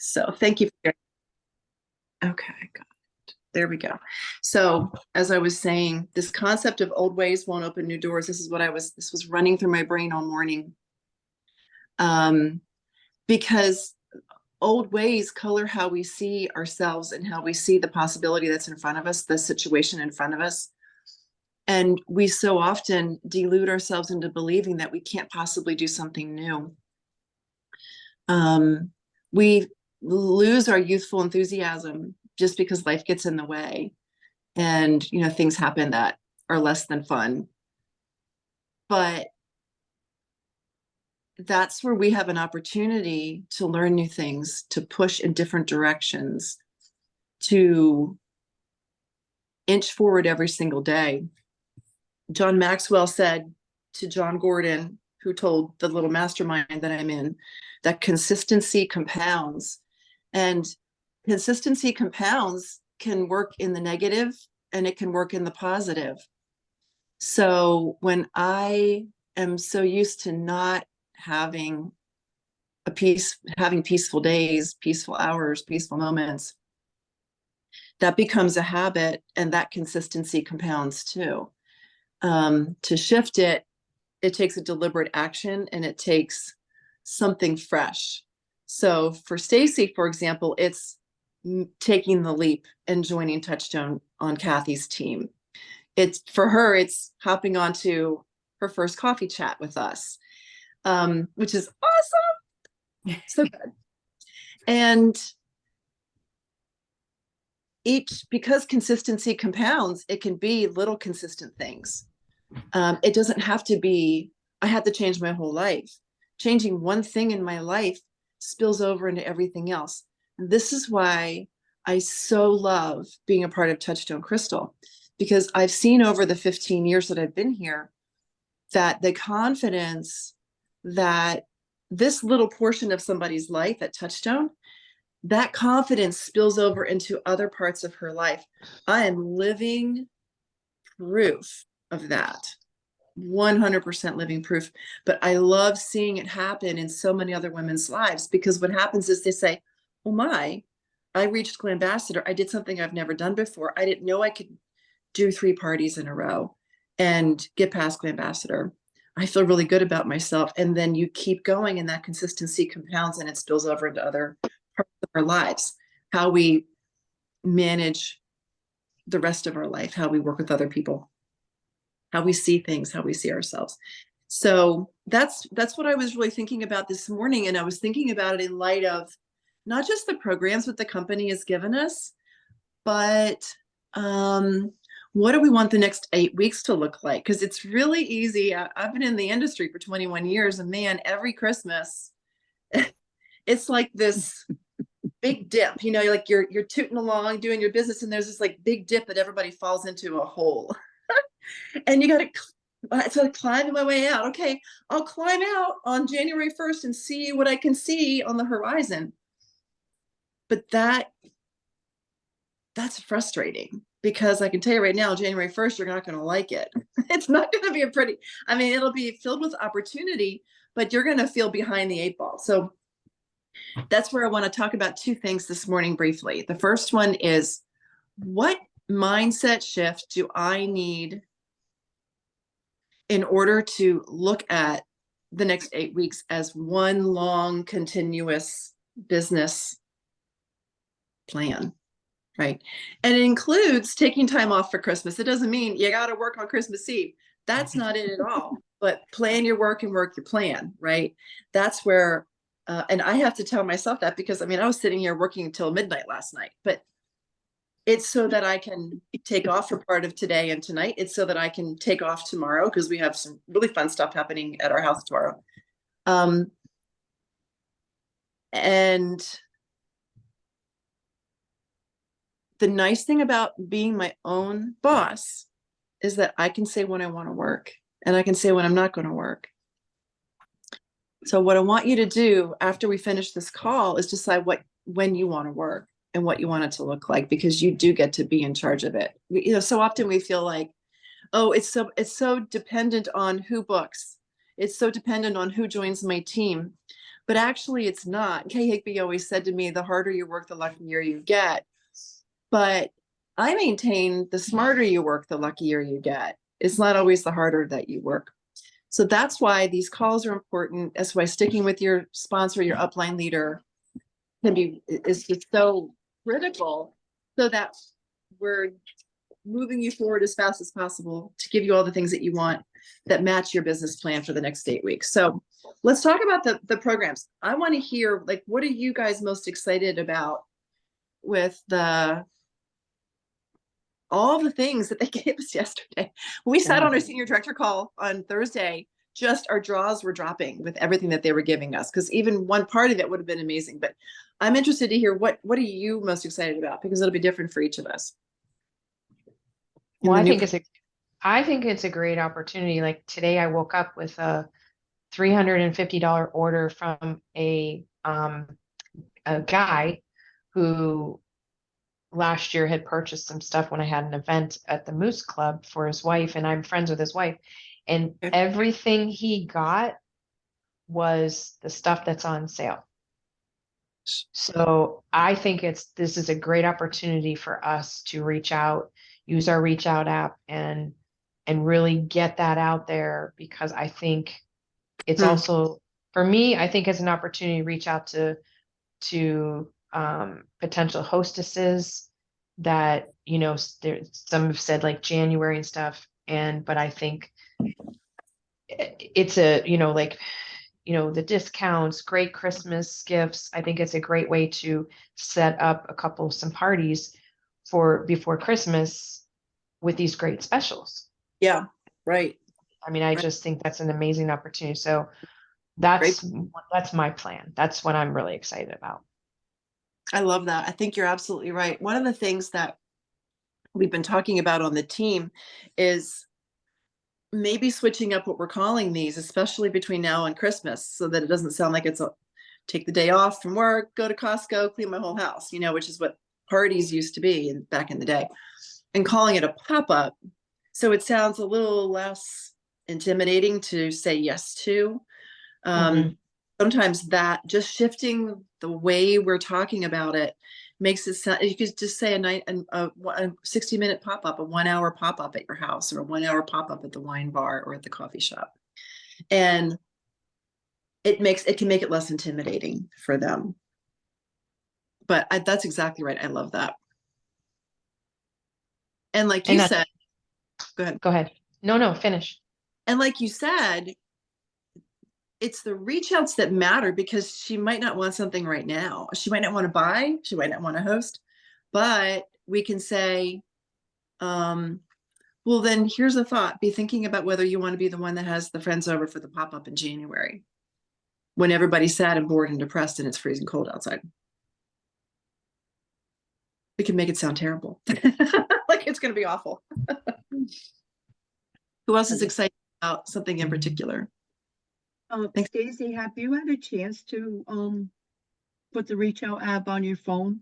So thank you. Okay, got it. There we go. So as I was saying, this concept of old ways won't open new doors. This was running through my brain all morning. Because old ways color how we see ourselves and how we see the possibility that's in front of us, the situation in front of us. And we so often delude ourselves into believing that we can't possibly do something new. We lose our youthful enthusiasm just because life gets in the way and, things happen that are less than fun. But that's where we have an opportunity to learn new things, to push in different directions, to inch forward every single day. John Maxwell said to John Gordon, who told the little mastermind that I'm in, that consistency compounds. And consistency compounds can work in the negative and it can work in the positive. So when I am so used to not having peaceful days, peaceful hours, peaceful moments, that becomes a habit, and that consistency compounds too. To shift it, it takes a deliberate action and it takes something fresh. So for Stacy, for example, it's taking the leap and joining Touchstone on Kathy's team. For her, it's hopping onto her first coffee chat with us, which is awesome. So good. And because consistency compounds, it can be little consistent things. It doesn't have to be, I had to change my whole life. Changing one thing in my life spills over into everything else. And this is why I so love being a part of Touchstone Crystal, because I've seen over the 15 years that I've been here that the confidence that this little portion of somebody's life at Touchstone, that confidence spills over into other parts of her life. I am living proof of that. 100% living proof. But I love seeing it happen in so many other women's lives, because what happens is they say, oh my, I reached Glambassador. I did something I've never done before. I didn't know I could do 3 parties in a row and get past Glambassador. I feel really good about myself. And then you keep going, and that consistency compounds and it spills over into other parts of our lives, how we manage the rest of our life, how we work with other people, how we see things, how we see ourselves. So that's what I was really thinking about this morning. And I was thinking about it in light of not just the programs that the company has given us, but what do we want the next 8 weeks to look like? Because it's really easy. I've been in the industry for 21 years, and man, every Christmas, it's like this big dip, like you're tooting along doing your business, and there's this like big dip that everybody falls into a hole. And you got to climb my way out. Okay, I'll climb out on January 1st and see what I can see on the horizon. But that's frustrating, because I can tell you right now, January 1st, you're not going to like it. It's not going to be it'll be filled with opportunity, but you're going to feel behind the 8 ball. So that's where I want to talk about 2 things this morning briefly. The first one is, what mindset shift do I need in order to look at the next 8 weeks as one long, continuous business plan, right? And it includes taking time off for Christmas. It doesn't mean you got to work on Christmas Eve. That's not it at all. But plan your work and work your plan, right? That's where, and I have to tell myself that, because I was sitting here working until midnight last night, but it's so that I can take off for part of today and tonight. It's so that I can take off tomorrow, because we have some really fun stuff happening at our house tomorrow. And the nice thing about being my own boss is that I can say when I want to work, and I can say when I'm not going to work. So what I want you to do after we finish this call is decide when you want to work and what you want it to look like, because you do get to be in charge of it. So often we feel like, oh, it's so dependent on who books. It's so dependent on who joins my team. but actually it's not. Kay Higby always said to me, the harder you work, the luckier you get. But I maintain the smarter you work, the luckier you get. It's not always the harder that you work. So that's why these calls are important. That's why sticking with your sponsor, your upline leader, is just so critical, so that we're moving you forward as fast as possible to give you all the things that you want that match your business plan for the next 8 weeks. So let's talk about the programs. I want to hear, like, what are you guys most excited about with all the things that they gave us yesterday? We sat on our senior director call on Thursday, just our jaws were dropping with everything that they were giving us, because even one part of it would have been amazing. But I'm interested to hear what are you most excited about, because it'll be different for each of us. Well, I think it's a great opportunity. Like today I woke up with a $350 order from a guy who last year had purchased some stuff when I had an event at the Moose Club for his wife, and I'm friends with his wife, and everything he got was the stuff that's on sale. So I think this is a great opportunity for us to reach out, use our reach out app, and really get that out there, because I think it's also, for me, I think it's an opportunity to reach out to potential hostesses that, you know, some have said like January and stuff. But I think it's a, you know, like, you know, the discounts, great Christmas gifts. I think it's a great way to set up some parties for before Christmas with these great specials. Yeah, right. I mean, I just think that's an amazing opportunity. So that's my plan. That's what I'm really excited about. I love that. I think you're absolutely right. One of the things that we've been talking about on the team is maybe switching up what we're calling these, especially between now and Christmas, so that it doesn't sound like it's take the day off from work, go to Costco, clean my whole house, you know, which is what parties used to be back in the day, and calling it a pop-up. So it sounds a little less intimidating to say yes to. Sometimes that just shifting the way we're talking about it makes it sound, you could just say a 60-minute pop-up, a 1 hour pop-up at your house, or a 1 hour pop-up at the wine bar or at the coffee shop. And it can make it less intimidating for them. But that's exactly right. I love that. And like you said, go ahead. No, finish. And like you said, it's the reach outs that matter, because she might not want something right now. She might not want to buy, she might not want to host, but we can say, well, then here's a thought. Be thinking about whether you want to be the one that has the friends over for the pop-up in January, when everybody's sad and bored and depressed and it's freezing cold outside. We can make it sound terrible. Like it's going to be awful. Who else is excited about something in particular? Stacey, have you had a chance to put the reach out app on your phone?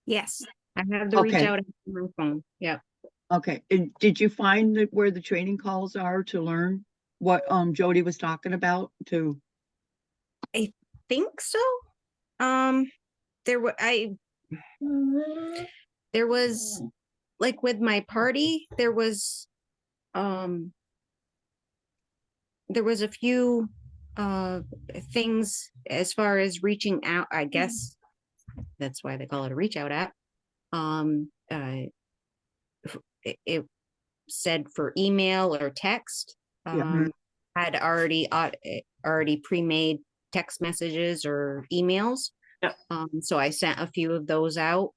Yes, I have the reach out app on my phone. Yep. Okay. And did you find where the training calls are to learn what Jody was talking about too? I think so. There was like with my party, there was a few things as far as reaching out. I guess that's why they call it a reach out app. It said for email or text. Had already pre-made text messages or emails. So I sent a few of those out,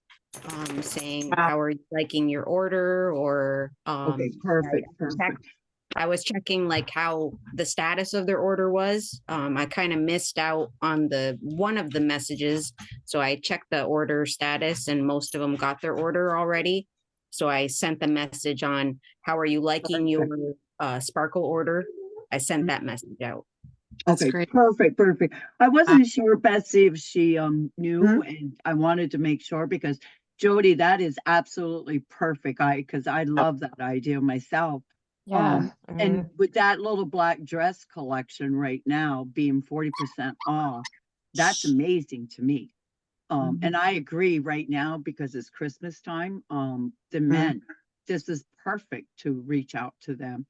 saying how are you liking your order, or perfect. I was checking like how the status of their order was. I kind of missed out on one of the messages, so I checked the order status, and most of them got their order already. So I sent the message on how are you liking your sparkle order. I sent that message out. That's great. Perfect. I wasn't sure, Betsy, if she knew, and I wanted to make sure, because Jody, that is absolutely perfect. Because I love that idea myself. Yeah. I And mean, with that little black dress collection right now being 40% off, that's amazing to me. And I agree right now because it's Christmas time. The men, this is perfect to reach out to them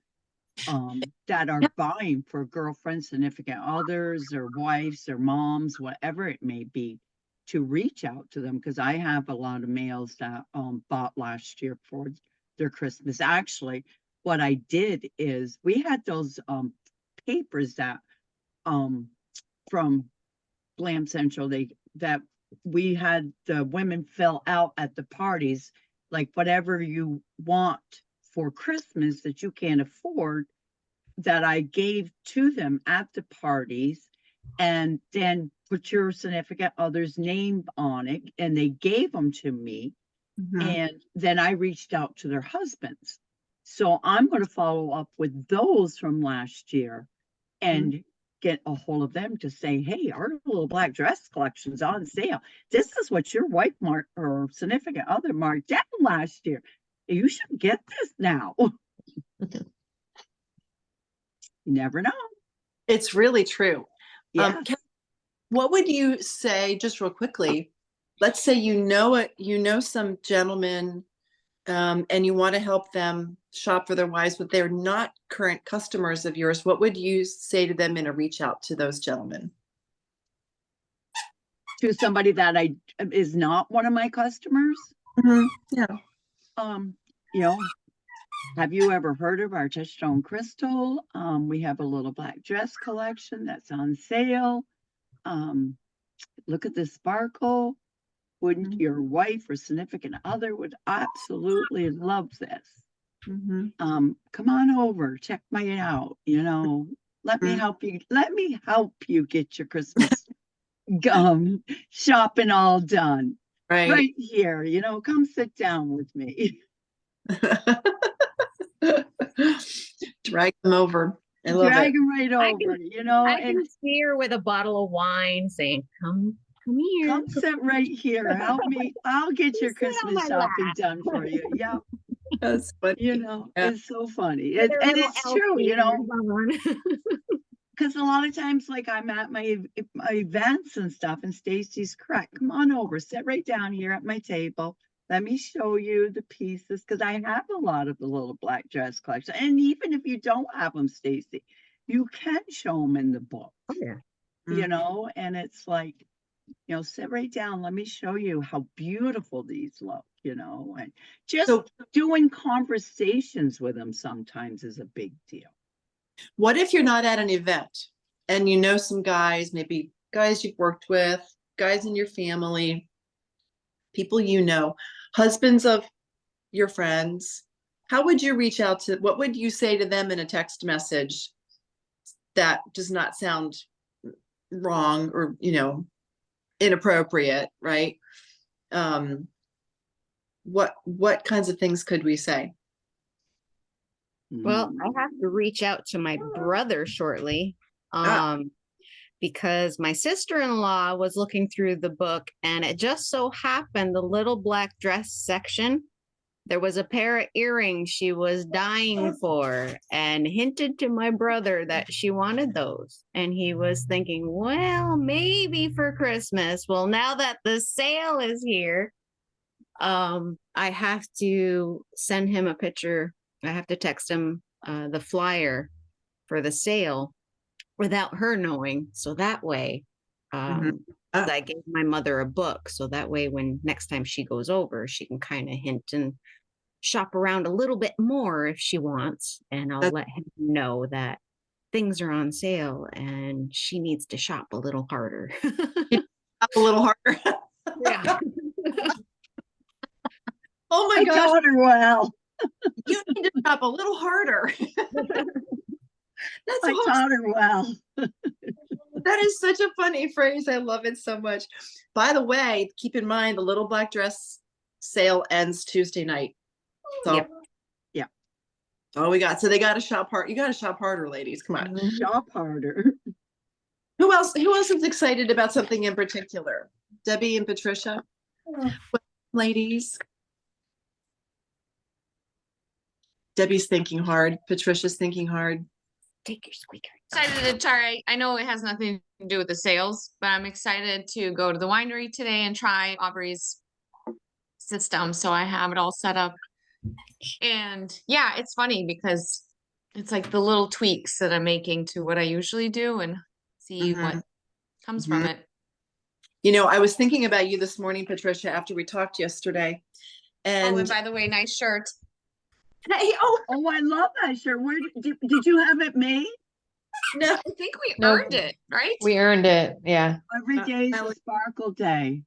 that are buying for girlfriends, significant others, or wives, or moms, whatever it may be, to reach out to them. Because I have a lot of males that bought last year for their Christmas. Actually, what I did is we had those papers that from Glam Central that we had the women fill out at the parties, like whatever you want for Christmas that you can't afford, that I gave to them at the parties, and then put your significant other's name on it, and they gave them to me. And then I reached out to their husbands. So I'm going to follow up with those from last year and get a hold of them to say, hey, our little black dress collection's on sale. This is what your wife marked or significant other marked down last year. You should get this now. You never know. It's really true. Yeah. What would you say, just real quickly, let's say you know some gentlemen and you want to help them shop for their wives, but they're not current customers of yours. What would you say to them in a reach out to those gentlemen? To somebody that is not one of my customers. Yeah. You know, have you ever heard of our Touchstone crystal? We have a little black dress collection that's on sale. Look at this sparkle. Wouldn't your wife or significant other would absolutely love this? Come on over, check mine out. Let me help you. Let me help you get your Christmas shopping all done. Right here. Come sit down with me. Drag them over. I love Drag it. them right over. I can see her with a bottle of wine saying, come here. Come sit right here. Help me. I'll get your Christmas shopping done for you. Yeah. That's funny. Yeah. It's so funny. With her And little it's elf true, ears on. because a lot of times, like I'm at my events and stuff, and Stacy's correct. Come on over, sit right down here at my table. Let me show you the pieces, because I have a lot of the little black dress collection. And even if you don't have them, Stacy, you can show them in the book. Oh, yeah. And it's like, sit right down. Let me show you how beautiful these look, and just doing conversations with them sometimes is a big deal. What if you're not at an event and you know some guys, maybe guys you've worked with, guys in your family, people husbands of your friends? How would you reach out to, what would you say to them in a text message that does not sound wrong or, inappropriate, right? What kinds of things could we say? Well, I have to reach out to my brother shortly because my sister-in-law was looking through the book, and it just so happened the little black dress section, there was a pair of earrings she was dying for, and hinted to my brother that she wanted those. And he was thinking, well, maybe for Christmas. Well, now that the sale is here, I have to send him a picture. I have to text him the flyer for the sale without her knowing. So that way, I gave my mother a book. So that way, when next time she goes over, she can kind of hint and shop around a little bit more if she wants. And I'll let him know that things are on sale and she needs to shop a little harder. A little harder. Yeah. Oh my gosh. I taught her well. You need to shop a little harder. I taught her well. That is such a funny phrase. I love it so much. By the way, keep in mind the little black dress sale ends Tuesday night. So yeah. Oh, we got, so they got to shop hard. You got to shop harder, ladies. Come on. Shop harder. Who else is excited about something in particular? Debbie and Patricia? Ladies. Debbie's thinking hard. Patricia's thinking hard. Take your squeaker. Excited to try. I know it has nothing to do with the sales, but I'm excited to go to the winery today and try Aubrey's system. So I have it all set up. And yeah, it's funny because it's like the little tweaks that I'm making to what I usually do and see Mhm. what comes from Mhm. it. You know, I was thinking about you this morning, Patricia, after we talked yesterday. Oh, and And by the way, nice shirt. hey, oh Oh, I love that shirt. Where did you have it made? no, I think we Nope. earned it, right? We earned it. Yeah. Every day's a Alex- sparkle day.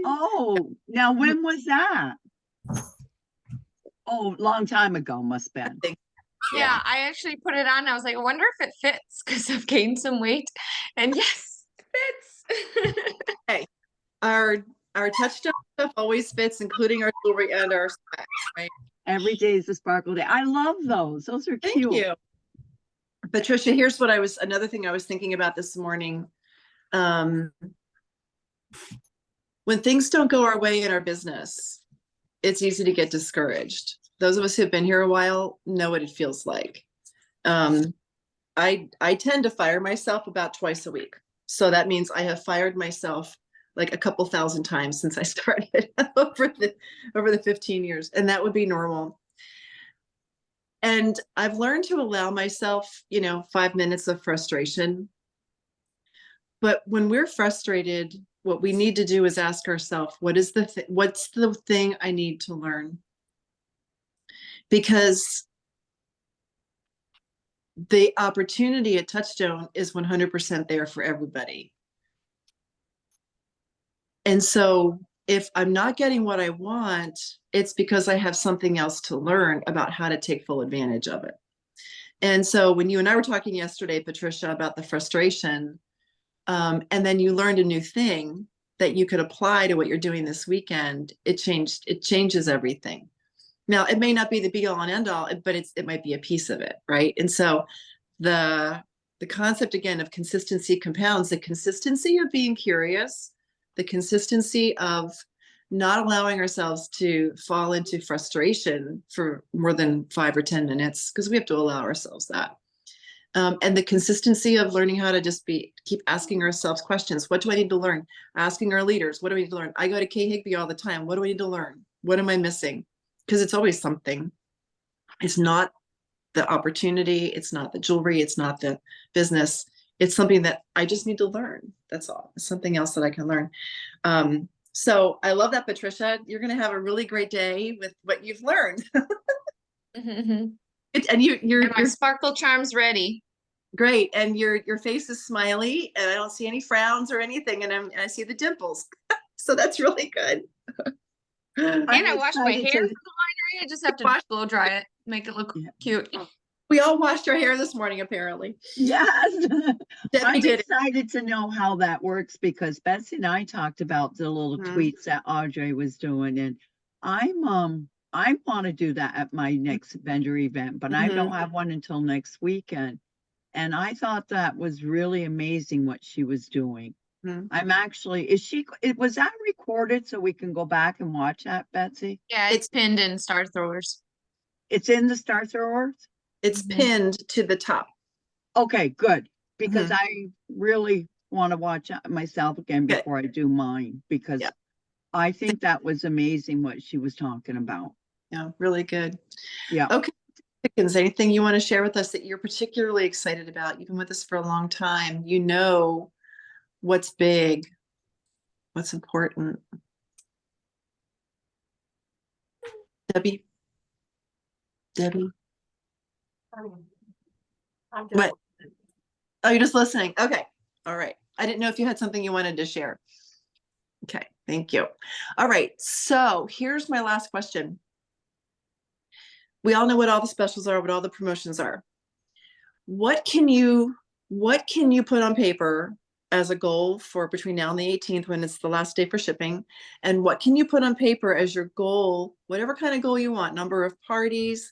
Oh, now when was that? Oh, long time ago must been. Yeah, I actually put it on. I was like, I wonder if it fits because I've gained some weight. And yes, it fits. Our Touchstone stuff always fits, including our jewelry and our slacks, right? Every day is a sparkle day. I love those. Those are Thank cute. you. Patricia, here's what another thing I was thinking about this morning. When things don't go our way in our business, it's easy to get discouraged. Those of us who've been here a while know what it feels like. I tend to fire myself about twice a week. So that means I have fired myself like a couple thousand times since I started over the 15 years. And that would be normal. And I've learned to allow myself, 5 minutes of frustration. But when we're frustrated, what we need to do is ask ourselves, what's the thing I need to learn? Because the opportunity at Touchstone is 100% there for everybody. And so if I'm not getting what I want, it's because I have something else to learn about how to take full advantage of it. And so when you and I were talking yesterday, Patricia, about the frustration, and then you learned a new thing that you could apply to what you're doing this weekend, it changes everything. Now, it may not be the be all and end all, but it might be a piece of it, right? And so the concept again of consistency compounds, the consistency of being curious, the consistency of not allowing ourselves to fall into frustration for more than 5 or 10 minutes, because we have to allow ourselves that. And the consistency of learning how to just keep asking ourselves questions. What do I need to learn? Asking our leaders, what do we need to learn? I go to Kay Higby all the time. What do I need to learn? What am I missing? Because it's always something. It's not the opportunity. It's not the jewelry. It's not the business. It's something that I just need to learn. That's all. It's something else that I can learn. So I love that, Patricia. You're going to have a really great day with what you've learned. And My sparkle charm's ready. Great. And your face is smiley and I don't see any frowns or anything. And I see the dimples. So that's really good. And I washed my hair excited for the winery. I just have to blow dry it, make it look cute. We all washed our hair this morning, apparently. Yes. Debbie I'm did it. excited to know how that works because Betsy and I talked about the little Mhm. tweets that Audrey was doing, and I want to do that at my next vendor event, but I don't have one until next weekend. And I thought that was really amazing what she was doing. Mhm. I'm actually, was that recorded so we can go back and watch that, Betsy? Yeah, it's pinned in Star Throwers. It's in the Star Throwers? It's Mhm. pinned to the top. Okay, good. Because Mhm. I really want to watch it myself again Good. before I do mine, because Yeah. I think that was amazing what she was talking about. Yeah, really good. Yeah. Okay. Pickens, anything you want to share with us that you're particularly excited about? You've been with us for a long time. You know what's big, what's important. Debbie? What? Oh, you're just listening. Okay. All right. I didn't know if you had something you wanted to share. Okay. Thank you. All right. So here's my last question. We all know what all the specials are, what all the promotions are. What can you put on paper as a goal for between now and the 18th, when it's the last day for shipping? And what can you put on paper as your goal, whatever kind of goal you want, number of parties,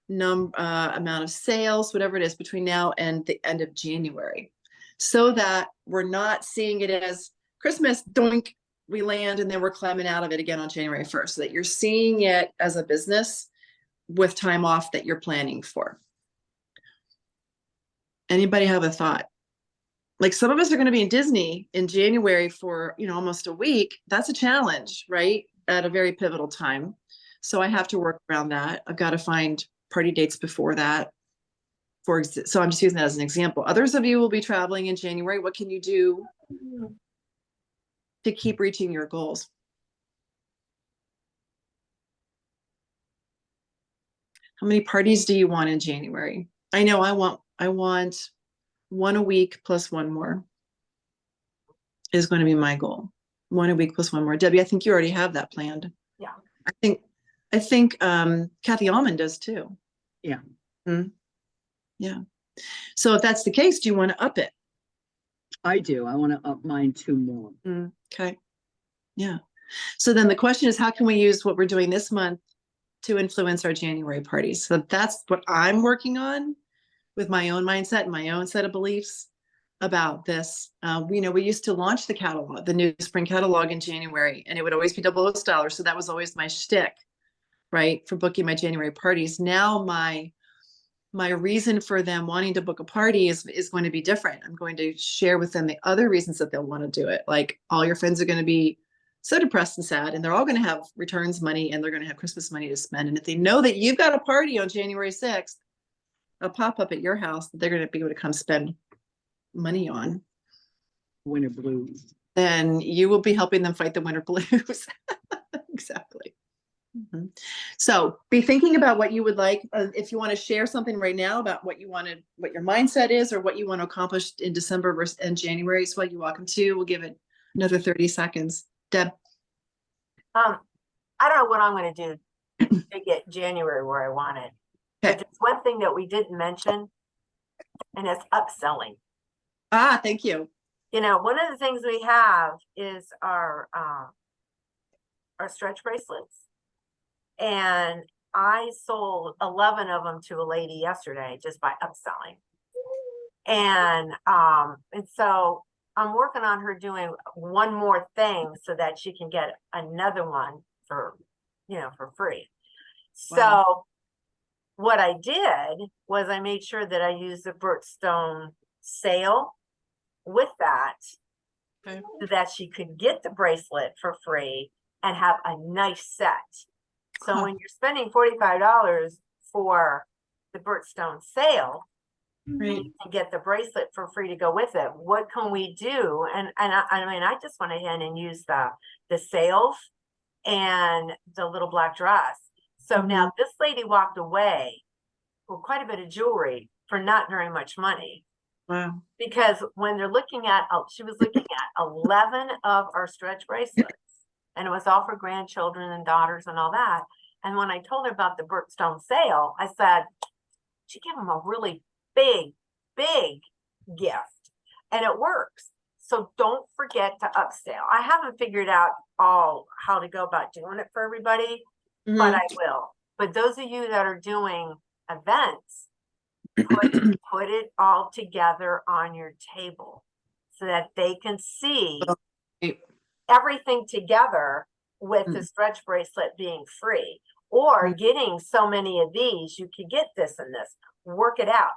amount of sales, whatever it is, between now and the end of January, so that we're not seeing it as Christmas, doink, we land, and then we're climbing out of it again on January 1st, so that you're seeing it as a business with time off that you're planning for. Anybody have a thought? Like some of us are going to be in Disney in January for, almost a week. That's a challenge, right? At a very pivotal time. So I have to work around that. I've got to find party dates before that. So I'm just using that as an example. Others of you will be traveling in January. What can you do to keep reaching your goals? How many parties do you want in January? I know I want one a week plus one more is going to be my goal. One a week plus one more. Debbie, I think you already have that planned. Yeah. I think Kathy Almond does too. Yeah. Yeah. So if that's the case, do you want to up it? I do. I want to up mine 2 more. Okay. Yeah. So then the question is, how can we use what we're doing this month to influence our January parties? So that's what I'm working on with my own mindset and my own set of beliefs about this. We used to launch the catalog, the new spring catalog in January, and it would always be $00 style. So that was always my shtick, right, for booking my January parties. Now my reason for them wanting to book a party is going to be different. I'm going to share with them the other reasons that they'll want to do it. Like all your friends are going to be so depressed and sad, and they're all going to have returns money, and they're going to have Christmas money to spend. And if they know that you've got a party on January 6th, a pop-up at your house that they're going to be able to come spend money on, Winter blues. then you will be helping them fight the winter blues. Exactly. So be thinking about what you would like. If you want to share something right now about what you wanted, what your mindset is, or what you want to accomplish in December versus and January, is what you're welcome to. We'll give it another 30 seconds. Deb. I don't know what I'm going to do to get January where I want it. Okay. But there's one thing that we didn't mention, and it's upselling. Thank you. One of the things we have is our stretch bracelets. And I sold 11 of them to a lady yesterday just by upselling. And so I'm working on her doing one more thing so that she can get another one for free. Wow. So what I did was I made sure that I used the Touchstone sale with that, Okay. so that she could get the bracelet for free and have a nice set. So when you're spending $45 for the Touchstone sale, Right. and you can get the bracelet for free to go with it, what can we do? And I just went ahead and used the sales and the little black dress. So now this lady walked away with quite a bit of jewelry for not very much money. Wow. Because when they're looking at, she was looking at 11 of our stretch bracelets, and it was all for grandchildren and daughters and all that. And when I told her about the Touchstone sale, I said, she gave them a really big gift, and it works. So don't forget to upsell. I haven't figured out how to go about doing it for everybody, but I will. But those of you that are doing events, put it all together on your table so that they can see everything together with the stretch bracelet being free, or getting so many of these, you could get this and this. Work it out.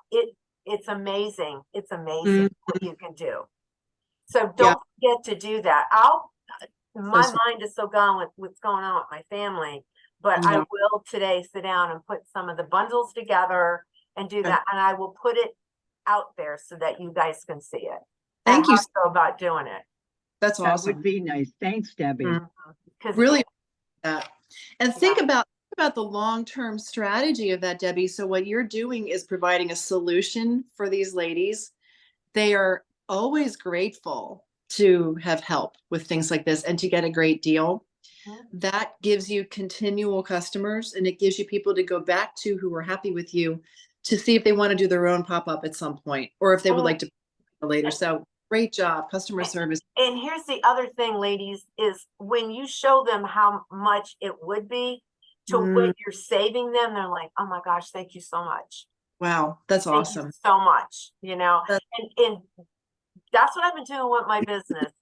It's amazing. It's amazing what you can do. So don't forget to do that. My mind is so gone with what's going on with my family, but I will today sit down and put some of the bundles together and do that. And I will put it out there so that you guys can see it. Thank you. Go about doing it. That's That awesome. would be nice. Thanks, Debbie. Really that. And think about the long-term strategy of that, Debbie. So what you're doing is providing a solution for these ladies. They are always grateful to have help with things like this and to get a great deal. That gives you continual customers, and it gives you people to go back to who are happy with you to see if they want to do their own pop-up at some point, or if they would like to later. So great job, customer service. And here's the other thing, ladies, is when you show them how much it would be to what you're saving them, they're like, oh my gosh, thank you so much. Wow, that's Thank awesome. you so much, and that's what I've been doing with my business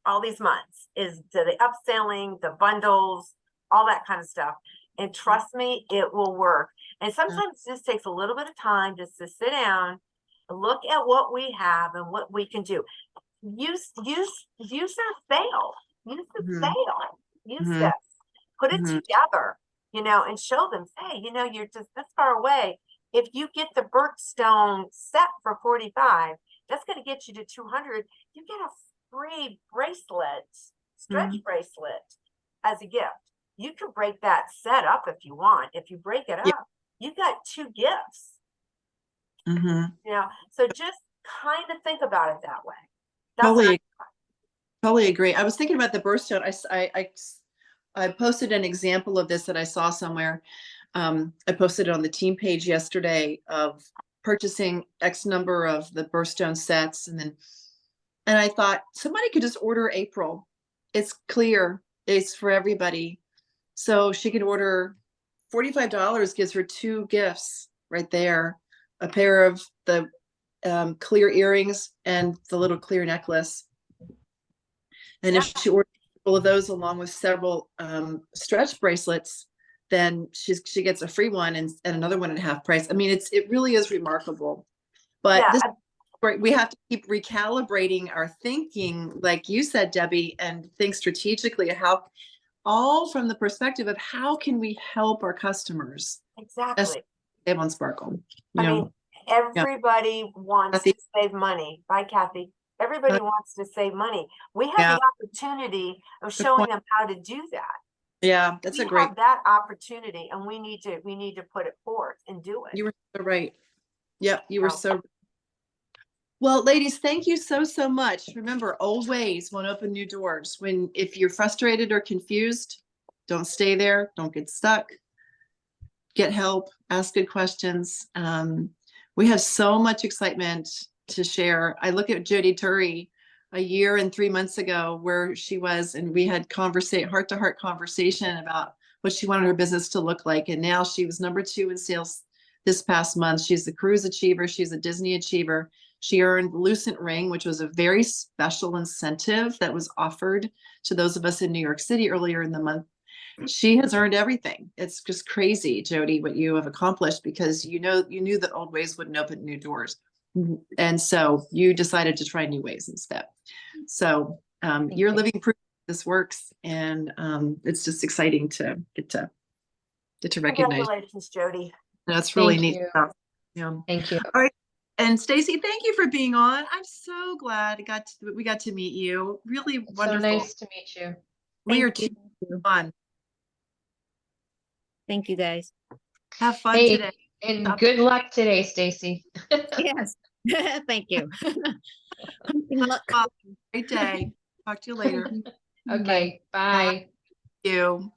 all these months, is the upselling, the bundles, all that kind of stuff. And trust me, it will work. And sometimes it just takes a little bit of time just to sit down, look at what we have and what we can do. Use their sale. Use the Mhm. sale. Use Mhm. this. Put it Mhm. together, and show them, hey, you're just this far away. If you get the birthstone set for 45, that's going to get you to 200. You get a free bracelet, stretch bracelet as a gift. You can break that set up if you want. If you break it Yeah. up, you got 2 gifts. Mhm. So just kind of think about it that way. That's what Totally, totally agree. I was thinking about the birthstone. I posted an example of this that I saw somewhere. I posted it on the team page yesterday of purchasing X number of the birthstone sets, and I thought somebody could just order April. It's clear. It's for everybody. So she could order $45, gives her 2 gifts right there, a pair of the clear earrings and the little clear necklace. And if she orders all of those along with several stretch bracelets, then she gets a free one and another one at half price. I mean, it really is remarkable. But Yeah, we have to keep recalibrating our thinking, like you said, Debbie, and think strategically how, all from the perspective of how can we help our customers exactly. save on Sparkle. I mean, everybody wants Kathy. to save money. Bye, Kathy. Everybody wants to save money. We have Yeah. the opportunity of Good showing point. them how to do that. Yeah, that's We a great. have that opportunity, and we need to put it forth and do it. You were so right. Yep, you were So- so. Well, ladies, thank you so much. Remember, old ways won't open new doors. If you're frustrated or confused, don't stay there. Don't get stuck. Get help. Ask good questions. We have so much excitement to share. I look at Jody Turry a year and 3 months ago, where she was, and we had heart-to-heart conversation about what she wanted her business to look like. And now she was number 2 in sales this past month. She's the Cruise Achiever. She's a Disney Achiever. She earned Lucent Ring, which was a very special incentive that was offered to those of us in New York City earlier in the month. She has earned everything. It's just crazy, Jody, what you have accomplished, because you knew that old ways wouldn't open new doors. And so you decided to try new ways instead. So you're living proof this works, and it's just exciting to get to recognize. Congratulations, Jody. That's really Thank neat you. stuff. Yeah. Thank you. All right. And Stacy, thank you for being on. I'm so glad we got to meet you. Really It's so wonderful. nice to meet you. We are Thank too fun. Thank you, guys. Have fun Hey, today. and good luck today, Stacy. Yes. Thank you. Hunting luck. Great day. Talk to you later. Okay, bye. Thank you.